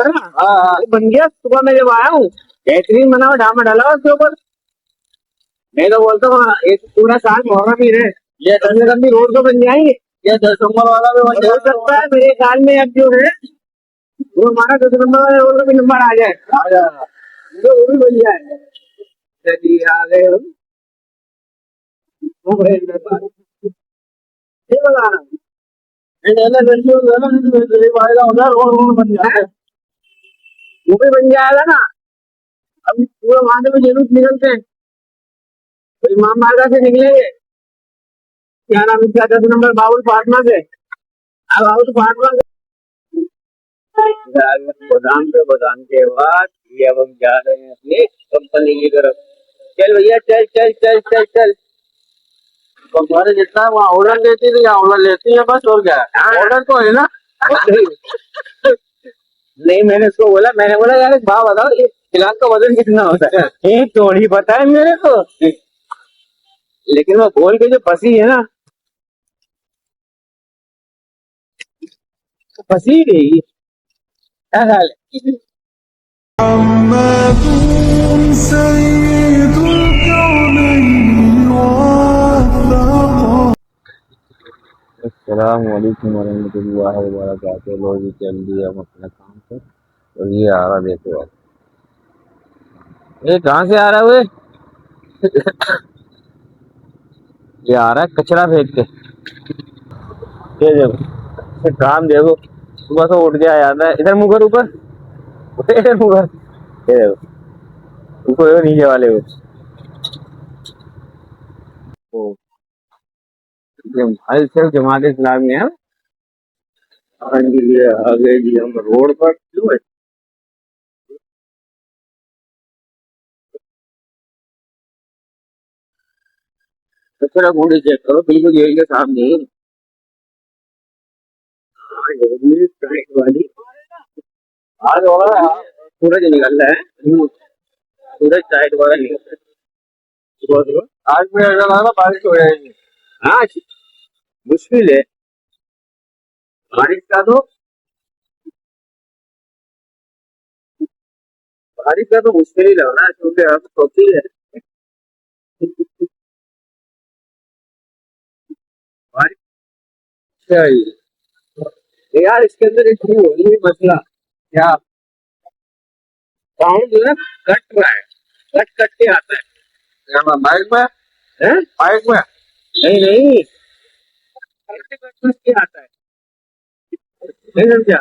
है ना। हाँ बन गया। सुबह मैं जब आया हूँ बेहतरीन बना हुआ, डामा डाला हुआ उसके ऊपर। मैं तो बोलता हूँ एक पूरा साल मुहर्रम ही रहे, ये कम से कम भी रोड तो बन जाएंगे। ये 10 नंबर वाला भी बन और हो सकता है मेरे ख्याल में अब जो है वो हमारा 10 नंबर वाले रोड का भी नंबर आ जाए, जाएगा। तो वो भी बन जाए। चलिए आ गए हम। हो गए इधर बात। ये बता रहा हूँ। रोड बन जाए। वो भी बन जाएगा ना। अब पूरा वहां से भी जुलूस निकलते हैं तो इमाम बारगाह से निकलेंगे, क्या नाम इसका 10 नंबर बाबुल फातमा से। अब बाबुल फातमा से गोदाम पे गोदाम के बाद ये अब हम जा रहे हैं अपनी कंपनी की तरफ। चल भैया चल चल चल चल चल। हमारे जितना वहाँ ऑर्डर देती थी यहाँ ऑर्डर लेती है बस, और क्या है, ऑर्डर तो है ना। नहीं मैंने उसको बोला, मैंने बोला यार एक भाव बताओ ये खिलाफ का वजन कितना होता है। एक थोड़ी पता है मेरे को, लेकिन वो बोल के जो फंसी है ना, फंसी गई। क्या ख्याल है? अस्सलाम वालेकुम वरहमतुल्लाहि वबरकातुहू। लोग चल दिए हम अपने काम पे, और ये आ रहा देखो। ये कहाँ से आ रहा है? ये आ रहा है कचरा फेंक के। ये देखो ये काम देखो, सुबह से उठ के आ जाता है। इधर मुँह कर, ऊपर इधर मुँह कर। ये देखो ऊपर देखो, नीचे वाले वो हल सिर्फ जमात इस्लामी है। हाँ जी ये आ गए जी हम रोड पर। क्यों है कचरा कूड़ी चेक करो, बिल्कुल यही के सामने ही। हाँ, ये भी साइड वाली आज हो रहा है। सूरज निकल रहा है, सूरज साइड वाला निकल रहा है सुबह सुबह। आज भी ऐसा लग रहा बारिश हो जाएगी। आज मुश्किल है बारिश का तो, बारिश का तो मुश्किल ही लग रहा है क्योंकि अब सोची है बारिश चाहिए। यार इसके अंदर एक चीज हो रही है मसला, क्या साउंड जो है कट रहा है, कट कट के आता यहाँ बाइक में, है। बाइक में नहीं नहीं, कट कट कट के आता है। नहीं समझा?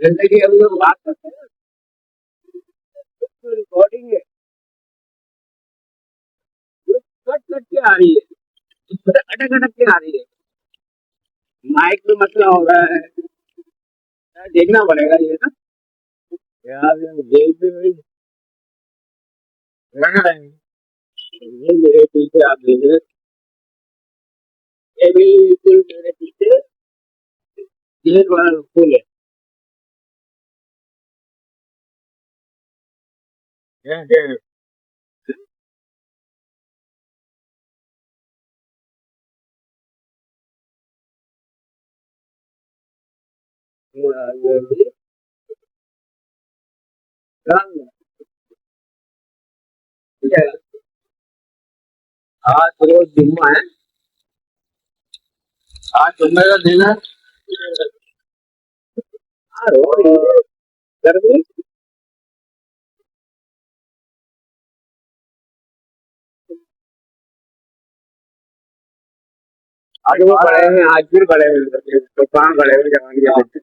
जैसे कि अभी लोग बात करते हैं ना, रिकॉर्डिंग है, कट कट के आ रही है, अटक अटक के आ रही है। माइक में मसला हो रहा है, देखना पड़ेगा ये ना यार। जेल पे मेरी रहने देंगे। ये मेरे पीछे आप देखिए, ये बिल्कुल मेरे पीछे जेल वाला फूल है। ये आज रोज जुम्मा है, आज जुम्मे का दिन है। रोज गर्मी। आज वो बड़े हैं, आज भी बड़े हैं तो कहाँ बड़े हुए जवान के बच्चे।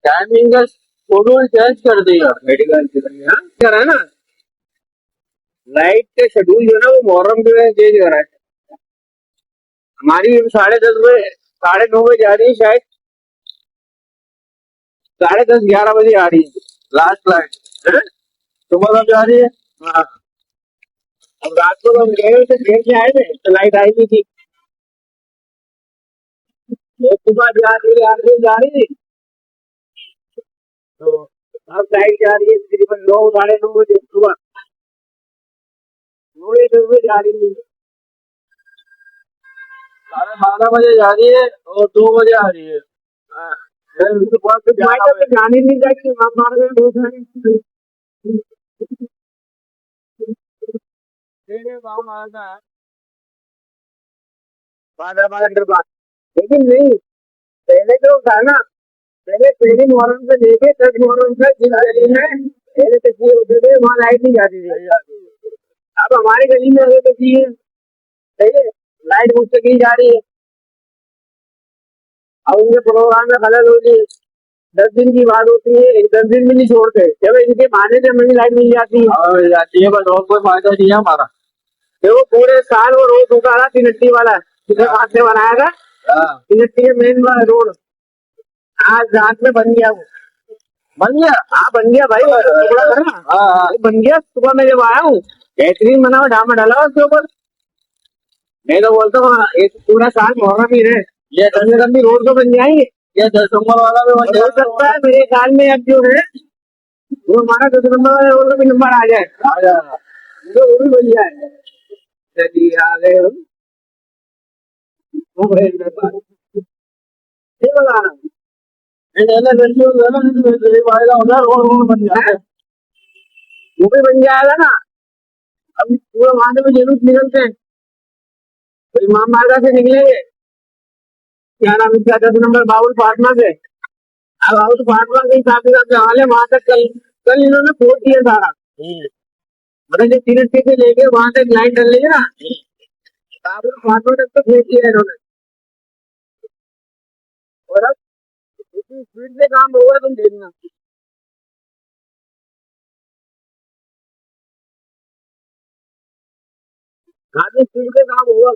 टाइमिंग का शेड्यूल चेंज कर दिया। मेडिकल करा है ना, लाइट के शेड्यूल जो है ना वो मुहर्रम के चेंज हो रहा है। हमारी 10:30 बजे 9:30 जा रही है शायद, 10:30 11 बजे आ रही है लास्ट लाइट हैं? सुबह कब जा रही है? हाँ, अब रात को हम गए थे देर से आए थे तो लाइट आई नहीं थी, तो सुबह जा रही है 8 बजे जा रही थी, तो अब लाइट जा रही है तकरीबन 9 9:30 बजे सुबह। पूरे 10 बजे जा रही थी। 12:30 बजे जा रही है और 2 बजे आ रही है। हाँ, फिर उसके बाद फिर मायका तो जाने नहीं चाहिए, माँ मार गए दो सारी। गाँव में आता है। 12 घंटे बाद। लेकिन नहीं, पहले जो था ना, पहले पहली मुहर्रम से लेके 10 मुहर्रम तक जिस गली में पहले तस्वीर होते थे वहाँ लाइट नहीं जाती थी। अब हमारे गली में अगर तस्वीर सही है, लाइट मुझसे की जा रही है। अब उनके प्रोग्राम में खलल होती है, 10 दिन की बात होती है, 10 दिन भी नहीं छोड़ते, जब इनके बहाने से हमें लाइट मिल जाती है। और जाती है, बस और कोई फायदा नहीं है हमारा। देखो पूरे साल वो रोड रुका रहा तिनट्टी वाला, जिसके हाथ से बनाया था, हाँ, तिनट्टी के मेन रोड, आज रात में बन गया वो। बन गया। हाँ बन गया भाई, वो टुकड़ा था ना, हाँ हाँ, वो बन गया। सुबह मैं जब आया हूँ, बेहतरीन बना हुआ, डामा डाला उसके ऊपर। मैं तो बोलता हूँ एक पूरा साल मुहर्रम ही रहे, ये कम से कम भी रोड तो बन जाएंगे। ये 10 नंबर वाला भी बन और हो सकता है मेरे ख्याल में अब जो है वो हमारा 10 नंबर वाला रोड का भी नंबर आ जाए, जाएगा। तो वो भी बन जाए। चलिए आ गए हम। वो भाई मेरे पास ये बता रहा हूँ, रोड बन जाता है। वो भी बन जाएगा ना। अब पूरा वहां से भी जुलूस निकलते हैं, तो इमाम बारगाह से निकलेंगे, क्या नाम है इसका, 10 नंबर बाबुल फातिमा से। अब बाबुल फातिमा के हिसाब से हाल है वहां तक, कल कल इन्होंने खोद दिया सारा, मतलब जो 3 से लेके वहां तक लाइन डल रही है ना, बाबुल फातिमा तक तो खोद दिया इन्होंने। और अब इतनी स्पीड से काम होगा तुम देखना। काफी स्पीड से काम होगा।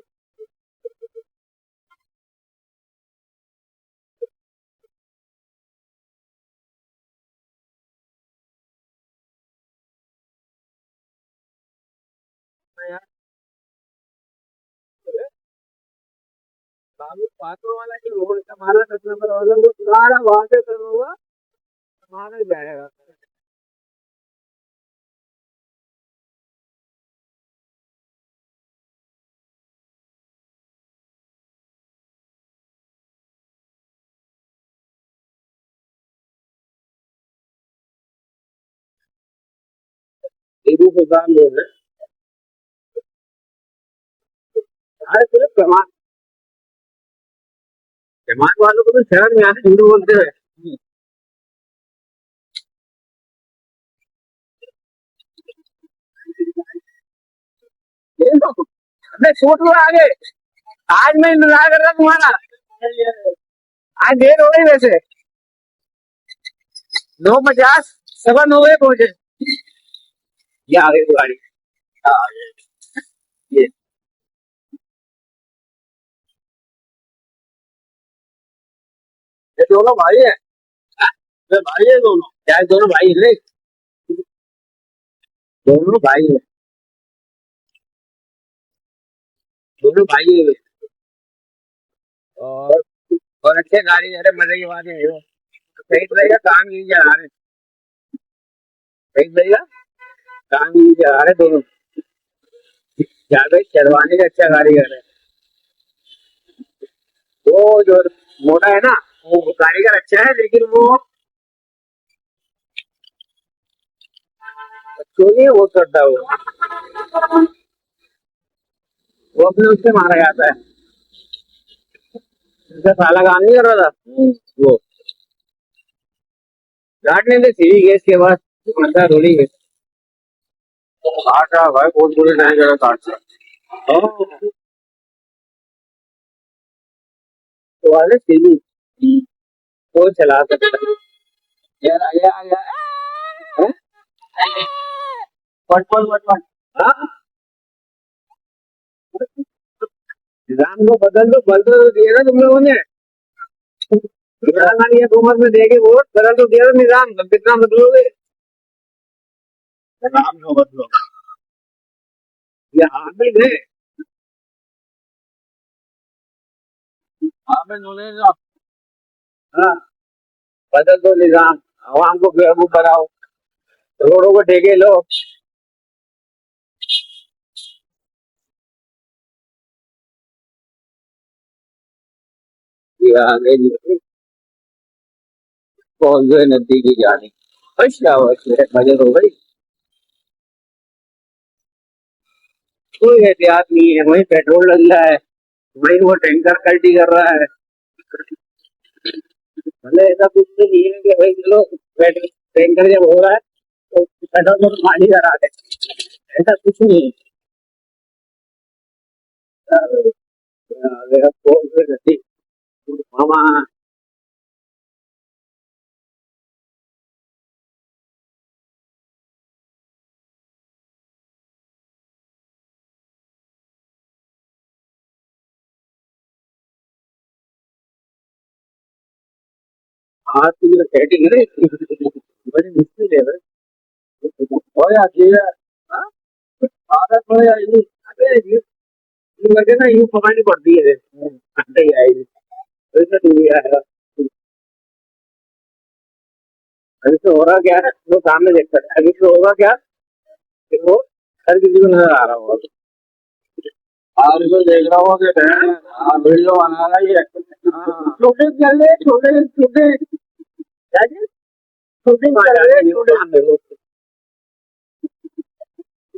बाबुल फातिमा वाला जो रोड हमारा 10 नंबर वाला, वो सारा वहां से शुरू हुआ, वहां जाएगा। टीपू सुल्तान बोल रहे। अरे सिर्फ जमात वालों को भी शहर में आते हिंदू बोलते हैं। ये तो अबे छूट लो आगे, आज मैं इंतजार कर रहा तुम्हारा। आज देर हो गई वैसे, 9:50, 9:15 पहुंचे। ये आ गई गाड़ी। हाँ, ये ये दोनों भाई है, ये भाई है दोनों। क्या है, दोनों भाई है, दोनों भाई है, दोनों भाई है। और और अच्छे गाड़ी, अरे मजे की बात है। सही रहेगा काम ही चला रहे, सही रहेगा काम ही चला रहे दोनों, ज्यादा चलवाने का अच्छा कारीगर है। वो जो मोटा है ना, वो कारीगर अच्छा है, लेकिन वो चोरी है बहुत करता है वो अपने उससे मारा जाता है। उसका साला काम नहीं कर रहा था वो, काटने से सीधी गैस के बाद मरता थोड़ी है। काट रहा भाई, बहुत बुरे नहीं जरा काट रहा। तो वाले सीधी वो चला सकता है। यार आ गया आ गया। हैं? पट पट पट पट। हाँ? निजाम को बदल तो दिया ना तुम लोगों ने। इमरान खान की हुकूमत में देके वोट बदल तो दिया था निजाम, अब कितना बदलोगे? नाम क्यों बदलो? ये हामिद है। आप में नॉलेज आप। हाँ, बदल दो निजाम, आवाम को बेवकूफ बनाओ, रोडों को ठेके लो। आ गई पहुंच गए नदी की जाने। अच्छा मजे हो गई। कोई एहतियात नहीं है, वही पेट्रोल लग रहा है, वही वो टैंकर कल्टी कर रहा है। भले ऐसा कुछ तो नहीं है कि भाई चलो पेट्रोल टैंकर जब हो रहा है तो पेट्रोल तो खाली करा दे, ऐसा कुछ नहीं है। मामा हाथ की जो सेटिंग है ना, बड़ी मुश्किल है भाई। हो जाती है। हाँ? आदत हो जाएगी। अबे यूं करके ना यूं पकड़नी पड़ती है, अंदर ही आएगी तो इसमें तू भी आएगा। अभी तो हो रहा क्या है, वो सामने देख सकता है, अभी तो होगा क्या कि वो हर किसी को नजर आ रहा होगा। आज तो देख रहा हूँ कि बहन वीडियो बना रहा है ये। हाँ, शूटिंग कर ले, शूटिंग शूटिंग क्या जी? शूटिंग कर ले, शूटिंग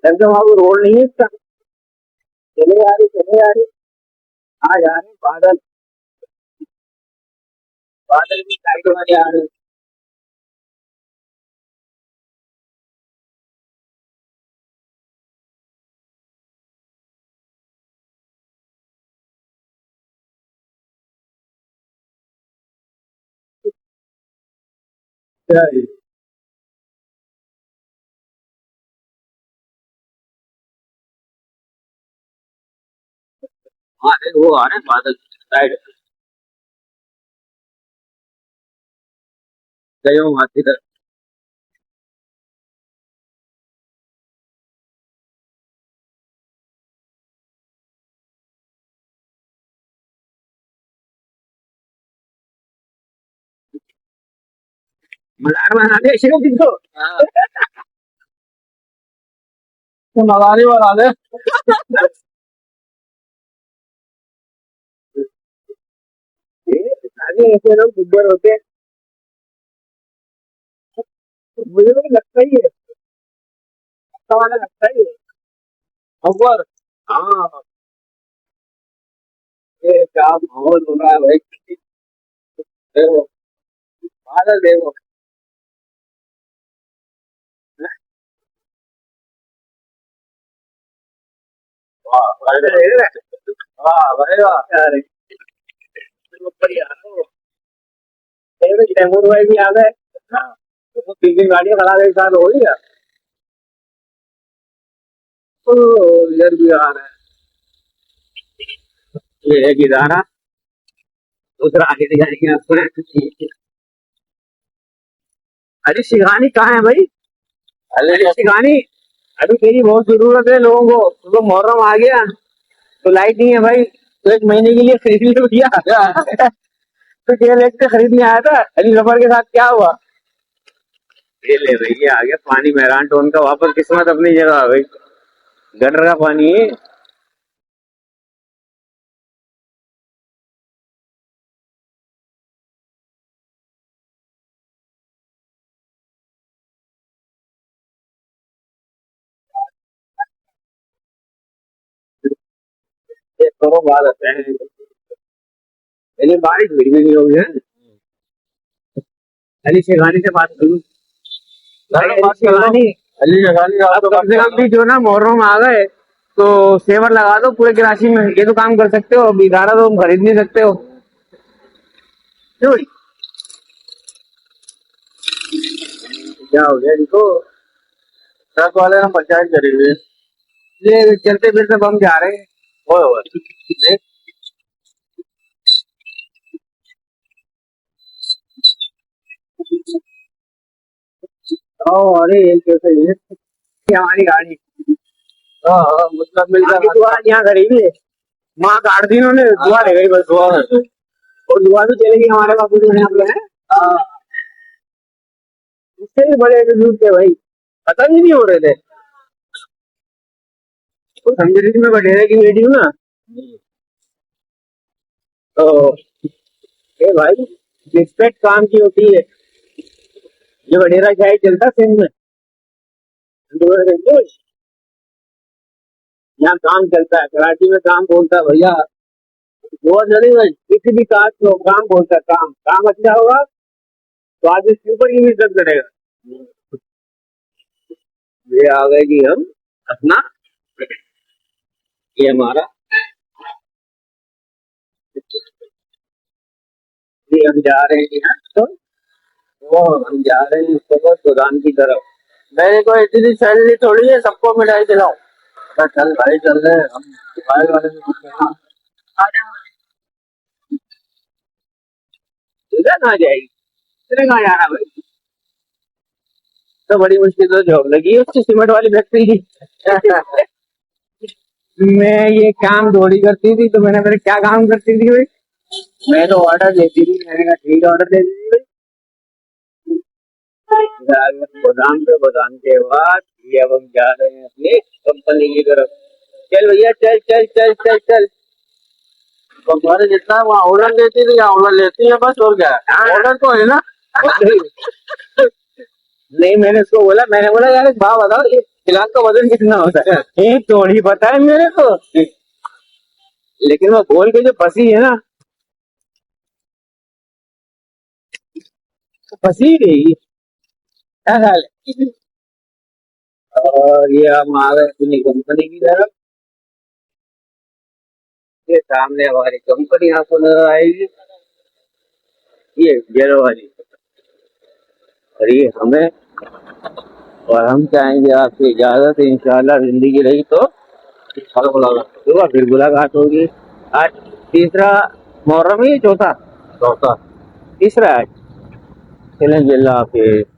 एकदम वहाँ रोड नहीं है इसका। चले आ रही, चले आ रही, आ जा रहे बादल, बादल भी साइड में आ रहे। क्या है? हाँ वो आ रहे हैं बादल साइड, गए हूँ हाथी तक। मजाक बना दे शिव किसको। तो मगारी बना दे। आगे ऐसे लोग गुब्बर होते हैं, मुझे भी लगता ही है, अच्छा वाला लगता ही है। खबर हाँ, ये क्या माहौल हो रहा है भाई। देखो बादल देखो। वाह भाई बादल देख रहे हैं? वाह भाई वाह। अरे ऊपर ही आ रहा है वो। तैमूर भाई भी आ गए। हाँ, तो 3 दिन गाड़ियां खड़ा गई, साथ हो गया। ओ इधर भी आ रहा है, ये है गिदारा, दूसरा आगे दिखाएंगे आपको। अरे शिगानी कहाँ है भाई? अरे शिगानी, अभी तेरी बहुत जरूरत है लोगों को, तो मुहर्रम आ गया तो लाइट नहीं है भाई, तो 1 महीने के लिए खरीद ले भैया। तो केवल एक से खरीदने आया था, अली जफर के साथ क्या हुआ? ये ले भैया आ गया पानी मेहरान टोन का वापस, किस्मत अपनी जगह आ गई। गटर का पानी है। ये करो बात आते हैं, लेकिन बारिश फिर भी नहीं होगी है। अली शेखानी से बात करूँ। चलो अली बात कर लो। शेखानी, अली जगानी आप अब तो कम बात से कर कम लो। भी जो ना मुहर्रम आ गए तो सेवर लगा दो पूरे कराची में, ये तो काम कर सकते हो, अभी गारा तो तुम खरीद नहीं सकते हो। क्यों? क्या हो गया इनको? ट्रक वाले ने पंचायत करी हुई है। ये चलते फिरते बम जा रहे हैं। ओए ओए ओ अरे ये कैसे ये हमारी गाड़ी, हाँ हाँ मतलब मिल आगे जाएगा। दुआ यहाँ खड़ी हुई है, माँ काट दी उन्होंने, दुआ रह गई बस। दुआ और दुआ भी चलेगी हमारे बापू जो है आप लोग हैं। हाँ उससे भी बड़े झूठ थे भाई, पता ही नहीं हो रहे थे। तो संजय में बटेरे की बेटी हूँ ना, तो ए भाई, रिस्पेक्ट काम की होती है। ये वडेरा शाही चलता सिंध में, यहाँ काम चलता है। कराची में काम बोलता है भैया, वो नहीं भाई, किसी भी कास्ट को काम बोलता है। काम काम अच्छा होगा तो आज इसके ऊपर की भी इज्जत करेगा। ये आ गए जी हम अपना, ये हमारा, ये हम जा रहे हैं यहाँ तो, वो हम जा रहे हैं उसके बाद गोदाम की तरफ। मेरे को इतनी सैलरी थोड़ी है सबको मिठाई खिलाओ। चल भाई चल रहे हैं हम, भाई वाले में कुछ नहीं। इधर कहाँ जाएगी, इधर कहाँ जाना भाई? तो बड़ी मुश्किल से जॉब लगी है उसकी सीमेंट वाली फैक्ट्री की। मैं ये काम थोड़ी करती थी, तो मैंने मेरे क्या काम करती थी भाई? मैं तो ऑर्डर देती थी, मैंने कहा ठीक ऑर्डर दे दी भाई। गोदाम पे, गोदाम के बाद ये अब हम जा रहे हैं अपनी कंपनी की तरफ। चल भैया चल चल चल चल चल। तुम्हारे जितना वहाँ ऑर्डर देती थी यहाँ ऑर्डर लेती है बस, और क्या है? ऑर्डर तो है ना। नहीं, मैंने उसको बोला, मैंने बोला यार एक भाव बताओ, ये खिलाफ का वजन कितना होता है? ये थोड़ी पता है मेरे को, लेकिन वो बोल के जो फंसी है ना, फंसी गई। क्या हाल है? और ये हम आ गए अपनी कंपनी की तरफ। ये सामने हमारी कंपनी आपको नजर आएगी, ये येलो वाली, और ये हमें, और हम चाहेंगे आपकी इजाजत। इंशाल्लाह जिंदगी रही तो फिर मुलाकात होगी। आज तीसरा मुहर्रम ही, चौथा चौथा। तीसरा आज। चलें, अल्लाह हाफिज़।